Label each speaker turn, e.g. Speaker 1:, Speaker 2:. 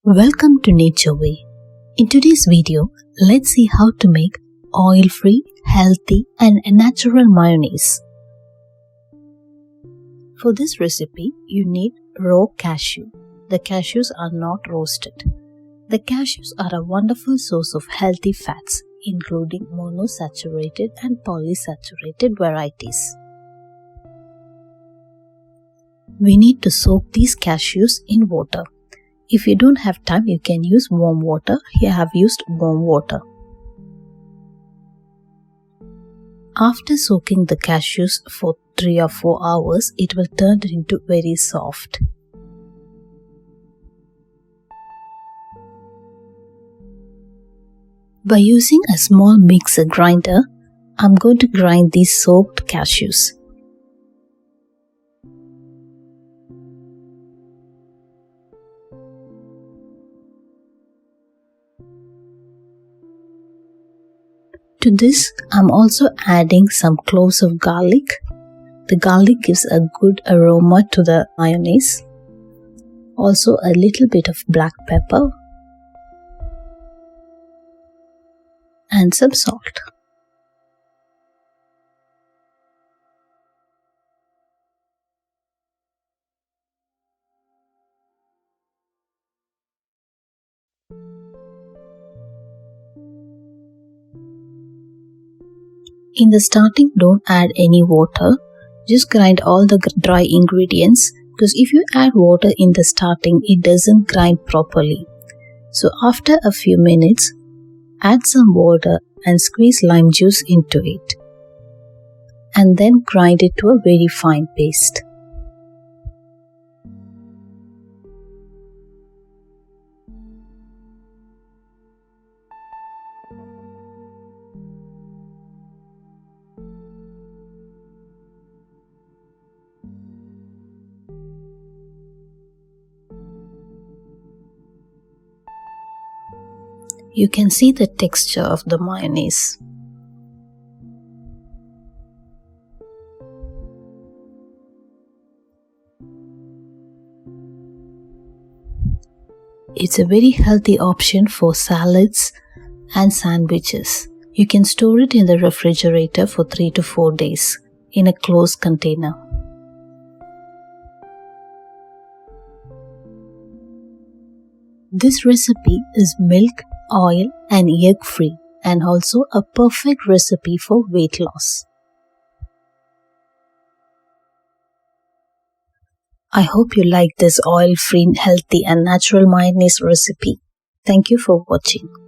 Speaker 1: Welcome to Nature Way. In today's video, let's see how to make oil-free, healthy and natural mayonnaise. For this recipe, you need raw cashew. The cashews are not roasted. The cashews are a wonderful source of healthy fats, including monosaturated and polysaturated varieties. We need to soak these cashews in water. If you don't have time, you can use warm water. Here I have used warm water. After soaking the cashews for 3 or 4 hours, it will turn into very soft. By using a small mixer grinder, I'm going to grind these soaked cashews. To this, I'm also adding some cloves of garlic. The garlic gives a good aroma to the mayonnaise. Also a little bit of black pepper and some salt. In the starting, don't add any water. Just grind all the dry ingredients, because if you add water in the starting, it doesn't grind properly. So after a few minutes, add some water and squeeze lime juice into it. And then grind it to a very fine paste. You can see the texture of the mayonnaise. It's a very healthy option for salads and sandwiches. You can store it in the refrigerator for 3 to 4 days in a closed container. This recipe is milk, oil and egg free and also a perfect recipe for weight loss. I hope you like this oil-free, healthy and natural mayonnaise recipe. Thank you for watching.